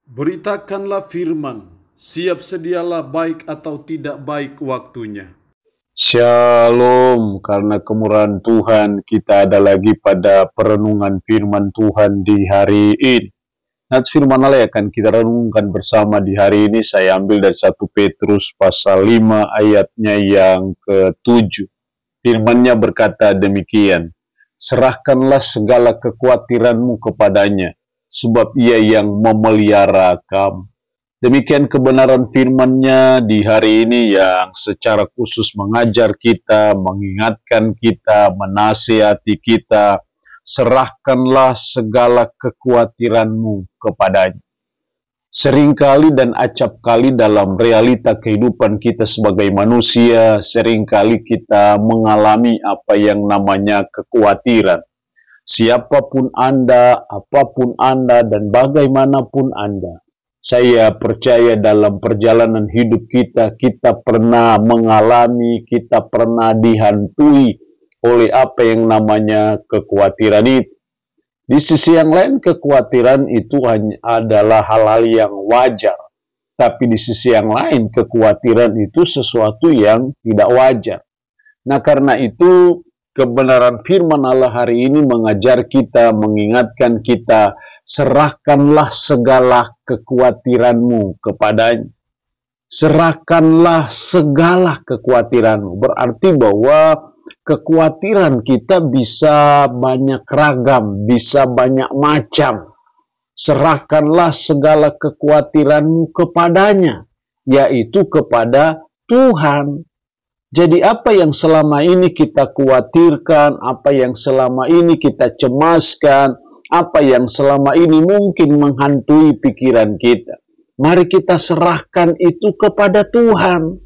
Beritakanlah firman, siap sedialah baik atau tidak baik waktunya. Shalom, karena kemurahan Tuhan kita ada lagi pada perenungan firman Tuhan di hari ini. Nats firman Allah akan kita renungkan bersama di hari ini. Saya ambil dari 1 Petrus pasal 5 ayatnya yang ke-7. Firman-Nya berkata demikian, serahkanlah segala kekhawatiranmu kepadanya, sebab ia yang memelihara kamu. Demikian kebenaran firman-Nya di hari ini yang secara khusus mengajar kita, mengingatkan kita, menasihati kita. Serahkanlah segala kekhawatiranmu kepadanya. Seringkali dan acap kali dalam realita kehidupan kita sebagai manusia, seringkali kita mengalami apa yang namanya kekhawatiran. Siapapun Anda, apapun Anda, dan bagaimanapun Anda, saya percaya dalam perjalanan hidup kita, kita pernah mengalami, kita pernah dihantui oleh apa yang namanya kekhawatiran itu. Di sisi yang lain, kekhawatiran itu hanya adalah hal-hal yang wajar. Tapi di sisi yang lain, kekhawatiran itu sesuatu yang tidak wajar. Nah, karena itu, kebenaran firman Allah hari ini mengajar kita, mengingatkan kita, serahkanlah segala kekhawatiranmu kepadanya. Serahkanlah segala kekhawatiranmu. Berarti bahwa kekhawatiran kita bisa banyak ragam, bisa banyak macam. Serahkanlah segala kekhawatiranmu kepadanya, yaitu kepada Tuhan. Jadi apa yang selama ini kita khawatirkan, apa yang selama ini kita cemaskan, apa yang selama ini mungkin menghantui pikiran kita, mari kita serahkan itu kepada Tuhan.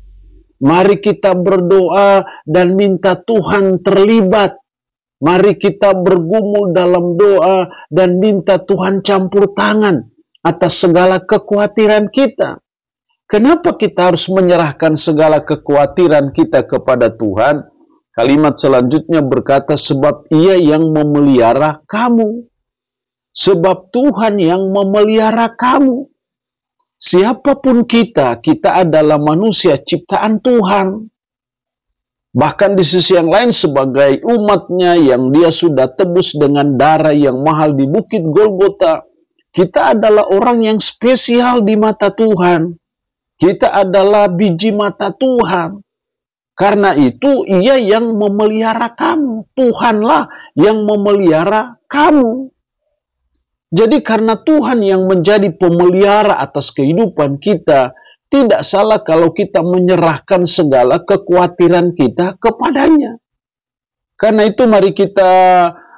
Mari kita berdoa dan minta Tuhan terlibat. Mari kita bergumul dalam doa dan minta Tuhan campur tangan atas segala kekhawatiran kita. Kenapa kita harus menyerahkan segala kekhawatiran kita kepada Tuhan? Kalimat selanjutnya berkata, sebab Ia yang memelihara kamu. Sebab Tuhan yang memelihara kamu. Siapapun kita adalah manusia ciptaan Tuhan. Bahkan di sisi yang lain sebagai umatnya yang Dia sudah tebus dengan darah yang mahal di Bukit Golgota, kita adalah orang yang spesial di mata Tuhan. Kita adalah biji mata Tuhan. Karena itu Ia yang memelihara kamu. Tuhanlah yang memelihara kamu. Jadi karena Tuhan yang menjadi pemelihara atas kehidupan kita, tidak salah kalau kita menyerahkan segala kekhawatiran kita kepadanya. Karena itu mari kita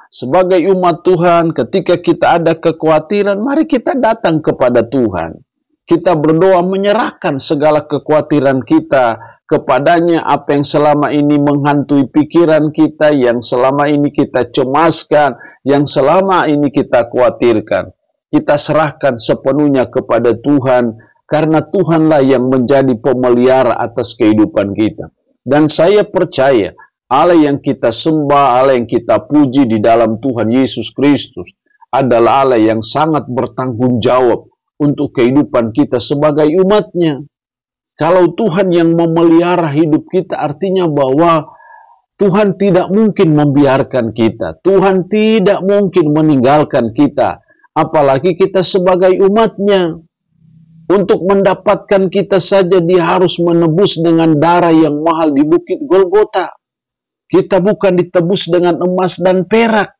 sebagai umat Tuhan, ketika kita ada kekhawatiran, mari kita datang kepada Tuhan. Kita berdoa menyerahkan segala kekhawatiran kita kepadanya, apa yang selama ini menghantui pikiran kita, yang selama ini kita cemaskan, yang selama ini kita khawatirkan. Kita serahkan sepenuhnya kepada Tuhan, karena Tuhanlah yang menjadi pemelihara atas kehidupan kita. Dan saya percaya, Allah yang kita sembah, Allah yang kita puji di dalam Tuhan Yesus Kristus, adalah Allah yang sangat bertanggung jawab untuk kehidupan kita sebagai umatnya. Kalau Tuhan yang memelihara hidup kita, artinya bahwa Tuhan tidak mungkin membiarkan kita. Tuhan tidak mungkin meninggalkan kita. Apalagi kita sebagai umatnya. Untuk mendapatkan kita saja Dia harus menebus dengan darah yang mahal di Bukit Golgota. Kita bukan ditebus dengan emas dan perak,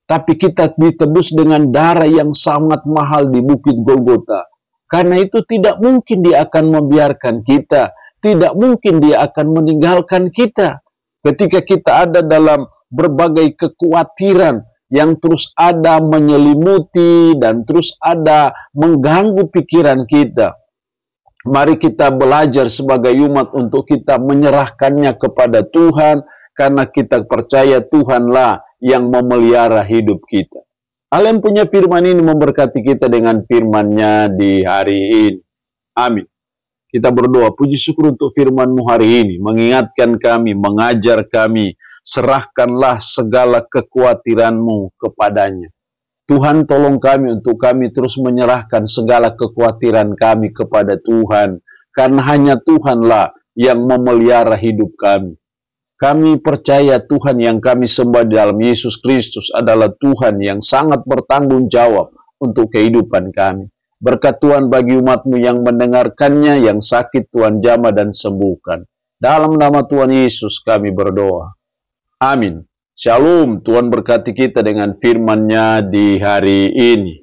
tapi kita ditebus dengan darah yang sangat mahal di Bukit Golgota. Karena itu tidak mungkin Dia akan membiarkan kita. Tidak mungkin Dia akan meninggalkan kita. Ketika kita ada dalam berbagai kekhawatiran yang terus ada menyelimuti dan terus ada mengganggu pikiran kita, mari kita belajar sebagai umat untuk kita menyerahkannya kepada Tuhan, karena kita percaya Tuhanlah yang memelihara hidup kita. Allah yang punya firman ini memberkati kita dengan firman-Nya di hari ini. Amin. Kita berdoa, puji syukur untuk firman-Mu hari ini, mengingatkan kami, mengajar kami, serahkanlah segala kekhawatiran-Mu kepadanya. Tuhan tolong kami untuk kami terus menyerahkan segala kekhawatiran kami kepada Tuhan. Karena hanya Tuhanlah yang memelihara hidup kami. Kami percaya Tuhan yang kami sembah di dalam Yesus Kristus adalah Tuhan yang sangat bertanggung jawab untuk kehidupan kami. Berkat Tuhan bagi umat-Mu yang mendengarkannya, yang sakit Tuhan jamah dan sembuhkan. Dalam nama Tuhan Yesus kami berdoa. Amin. Shalom, Tuhan berkati kita dengan firman-Nya di hari ini.